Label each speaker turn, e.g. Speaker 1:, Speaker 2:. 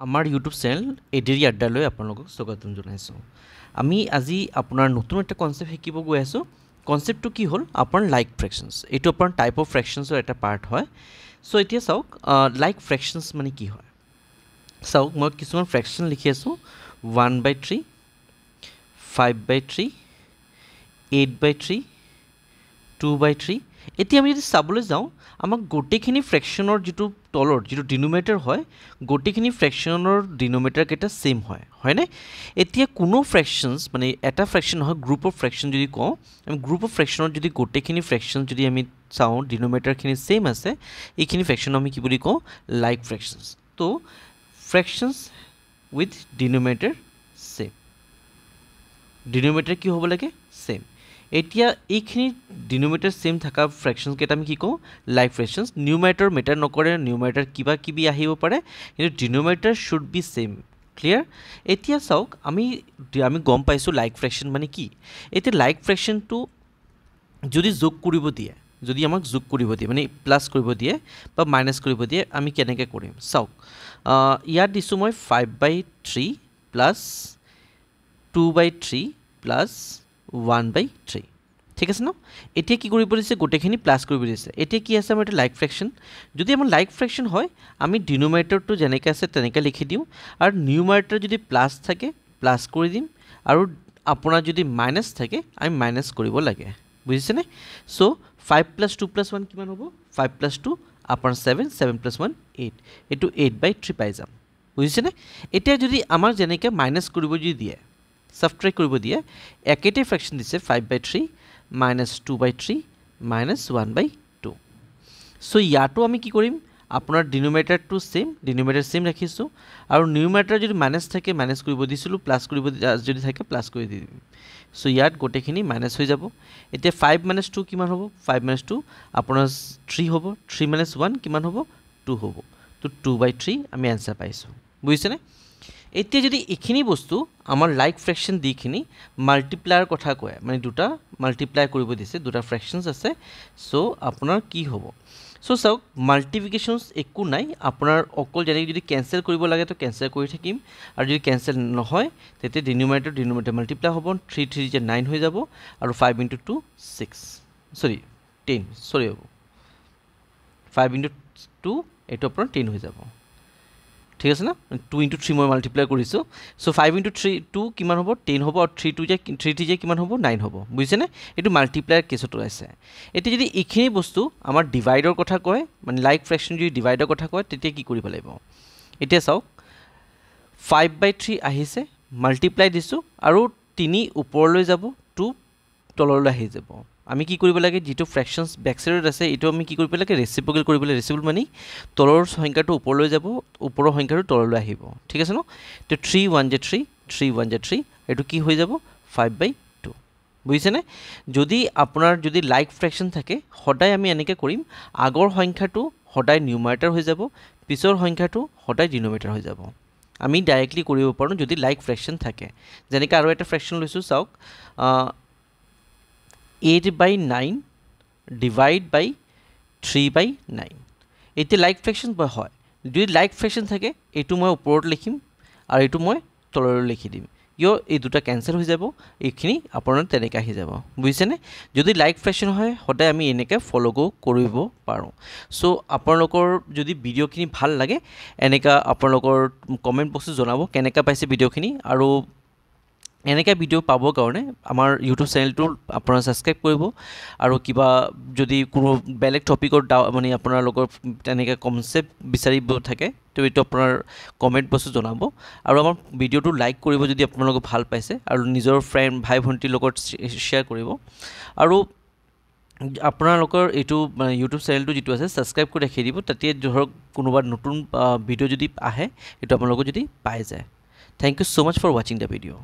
Speaker 1: আমাৰ YouTube channel এডেৰি আড্ডালৈ আপোনালোকক স্বাগতম জনাইছোঁ। আমি আজি আপোনাৰ নতুন এটা কনচেপ্ট শিকিব গৈ আছোঁ। কনচেপ্টটো কি হ'ল আপোনাৰ লাইক ফ্ৰেকশ্যনছ। এইটো আপোনাৰ টাইপ অফ ফ্ৰেকশ্যনছৰ এটা পাৰ্ট হয়। চ' এতিয়া চাওক লাইক ফ্ৰেকশ্যনছ মানে কি হয়। চাওক মই কিছুমান ফ্ৰেকশ্যন লিখি আছোঁ 1/3, 5/3, 8/3, 2/3। এতিয়া আমি যদি চাবলৈ যাওঁ আমাক গোটেইখিনি ফ্ৰেকশ্যনৰ যিটো তলৰ যিটো ডিনোমিনেটৰ হয় গোটেইখিনি ফ্ৰেকশ্যনৰ ডিনোমিনেটৰকেইটা ছেইম হয়, হয়নে? এতিয়া কোনো ফ্ৰেকশ্যনছ মানে এটা ফ্ৰেকশ্যন নহয়, গ্ৰুপ অফ ফ্ৰেকশ্যন যদি কওঁ, আমি গ্ৰুপ অফ ফ্ৰেকশ্যনত যদি গোটেইখিনি ফ্ৰেকশ্যন যদি আমি চাওঁ ডিনোমিনেটৰখিনি ছেইম আছে, এইখিনি ফ্ৰেকশ্যন আমি কি বুলি কওঁ? লাইক ফ্ৰেকশ্যনছ। তো ফ্ৰেকশ্যনছ উইথ ডিনোমিনেটৰ ছেইম। ডিনোমিনেটৰ কি হ'ব লাগে? ছেইম। এতিয়া এইখিনি ডিনোমিনেটৰ ছেইম থকা ফ্ৰেকশ্যনছকেইটা আমি কি কওঁ? লাইক ফ্ৰেকশ্যনছ। নিউমাৰেটৰ মেটাৰ নকৰে, নিউমাৰেটৰ কিবা কিবি আহিব পাৰে, কিন্তু ডিনোমিনেটৰ শুড বি ছেইম। ক্লিয়াৰ? এতিয়া চাওক আমি গম পাইছোঁ লাইক ফ্ৰেকশ্যন মানে কি। এতিয়া লাইক ফ্ৰেকশ্যনটো যদি যোগ কৰিব দিয়ে, যদি আমাক যোগ কৰিব দিয়ে মানে প্লাছ কৰিব দিয়ে বা মাইনাছ কৰিব দিয়ে, আমি কেনেকৈ কৰিম চাওক। ইয়াত দিছোঁ মই 5/3 প্লাছ 2/3 প্লাছ 1/3। ঠিক আছে ন? এতিয়া কি কৰিব দিছে? গোটেইখিনি প্লাছ কৰিব দিছে। এতিয়া কি আছে আমাৰ এটা লাইক ফ্ৰেকশ্যন। যদি আমাৰ লাইক ফ্ৰেকশ্যন হয় আমি ডিনোমিনেটৰটো যেনেকৈ আছে তেনেকৈ লিখি দিওঁ, আৰু নিউমাৰেটৰ যদি প্লাছ থাকে প্লাছ কৰি দিম, আৰু আপোনাৰ যদি মাইনাছ থাকে আমি মাইনাছ কৰিব লাগে। বুজিছেনে? চ' 5 + 2 + 1 কিমান হ'ব? 5 + 2 আপোনাৰ 7, 7 + 1 8। এইটো 8/3 পাই যাম। বুজিছেনে? এতিয়া যদি আমাৰ যেনেকৈ মাইনাছ কৰিব যদি দিয়ে, ছাবট্ৰেক্ট কৰিব দিয়ে, একেটাই ফ্ৰেকশ্যন দিছে 5/3 মাইনাছ 2/3 মাইনাছ 1/2। চ' ইয়াতো আমি কি কৰিম? আপোনাৰ ডিনোমিনেটৰটো ছেইম, ডিনোমিনেটৰ ছেইম ৰাখিছোঁ, আৰু নিউমাৰেটৰ যদি মাইনাছ থাকে মাইনাছ কৰিব দিছিলোঁ, প্লাছ কৰিব যদি থাকে প্লাছ কৰি দি দিম। চ' ইয়াত গোটেইখিনি মাইনাছ হৈ যাব। এতিয়া 5 - 2 কিমান হ'ব? 5 - 2 আপোনাৰ 3 হ'ব। 3 - 1 কিমান হ'ব? 2 হ'ব। তো 2/3 আমি এনচাৰ পাইছোঁ। বুজিছেনে? এতিয়া যদি এইখিনি বস্তু আমাৰ লাইক ফ্ৰেকশ্যন দিখিনি মাল্টিপ্লাইৰ কথা কয়, মানে দুটা মাল্টিপ্লাই কৰিব দিছে, দুটা ফ্ৰেকশ্যনছ আছে, চ' আপোনাৰ কি হ'ব? চ' চাওক মাল্টিপ্লিকেশ্যনছ একো নাই, আপোনাৰ অকল যেনেকৈ যদি কেঞ্চেল কৰিব লাগে তো কেঞ্চেল কৰি থাকিম, আৰু যদি কেঞ্চেল নহয় তেতিয়া ডিনোমিনেটৰ মাল্টিপ্লাই হ'ব। 3 × 3 = 9 হৈ যাব, আৰু 5 × 2 6 10 হ'ব। 5 × 2 এইটো আপোনাৰ 10 হৈ যাব। ঠিক আছে না? 2 × 3 মই মাল্টিপ্লাই কৰিছোঁ। চ' 5 × 2 কিমান হ'ব? 10 হ'ব, আৰু 3 × 3 কিমান হ'ব? 9 হ'ব। বুজিছেনে? এইটো মাল্টিপ্লাইৰ কেছতো আছে। এতিয়া যদি এইখিনি বস্তু আমাৰ ডিভাইডৰ কথা কয়, মানে লাইক ফ্ৰেকশ্যন যদি ডিভাইডৰ কথা কয়, তেতিয়া কি কৰিব লাগিব? এতিয়া চাওক 5/3 আহিছে, মাল্টিপ্লাই দিছোঁ, আৰু 3 ওপৰলৈ যাব, 2 তললৈ আহি যাব। আমি কি কৰিব লাগে? যিটো ফ্ৰেকশ্যনছ বেকচাইডত আছে এইটো আমি কি কৰিব লাগে? ৰেচিপ্ৰকেল কৰিব লাগে। ৰেচিপ্ৰকেল মানে তলৰ সংখ্যাটো ওপৰলৈ যাব, ওপৰৰ সংখ্যাটো তললৈ আহিব। ঠিক আছে ন? তো 3 × 1 = 3, 3 × 1 = 3, এইটো কি হৈ যাব? 5/2। বুজিছেনে? যদি আপোনাৰ যদি লাইক ফ্ৰেকশ্যন থাকে সদায় আমি এনেকৈ কৰিম, আগৰ সংখ্যাটো সদায় নিউমাৰেটৰ হৈ যাব, পিছৰ সংখ্যাটো সদায় ডিনোমিনেটৰ হৈ যাব। আমি ডাইৰেক্টলি কৰিব পাৰোঁ যদি লাইক ফ্ৰেকশ্যন থাকে। যেনেকৈ আৰু এটা ফ্ৰেকশ্যন লৈছোঁ চাওক, 8/9 / 3/9। এতিয়া লাইক ফ্ৰেকশ্যন হয়, যদি লাইক ফ্ৰেকশ্যন থাকে এইটো মই ওপৰত লিখিম, আৰু এইটো মই তললৈ লিখি দিম, কিয় এই দুটা কেঞ্চেল হৈ যাব, এইখিনি আপোনাৰ তেনেকৈ আহি যাব। বুজিছেনে? যদি লাইক ফ্ৰেকশ্যন হয় সদায় আমি এনেকৈ ফ'ল' কৰিব পাৰোঁ। চ' আপোনালোকৰ যদি ভিডিঅ'খিনি ভাল লাগে এনেকৈ আপোনালোকৰ কমেণ্ট বক্সত জনাব কেনেকৈ পাইছে ভিডিঅ'খিনি, আৰু এনেকৈ ভিডিঅ' পাবৰ কাৰণে আমাৰ ইউটিউব চেনেলটো আপোনাৰ ছাবস্ক্ৰাইব কৰিব, আৰু কিবা যদি কোনো বেলেগ টপিকৰ মানে আপোনালোকৰ তেনেকৈ কনচেপ্ট বিচাৰিব থাকে তো এইটো আপোনাৰ কমেণ্ট বক্সত জনাব, আৰু আমাৰ ভিডিঅ'টো লাইক কৰিব যদি আপোনালোকে ভাল পাইছে, আৰু নিজৰ ফ্ৰেণ্ড ভাই ভণ্টিৰ লগত শ্বেয়াৰ কৰিব, আৰু আপোনালোকৰ এইটো ইউটিউব চেনেলটো যিটো আছে ছাবস্ক্ৰাইব কৰি ৰাখি দিব, তাতে ধৰক কোনোবা নতুন ভিডিঅ' যদি আহে এইটো আপোনালোকে যদি পাই যায়। Thank you so much for watching the video.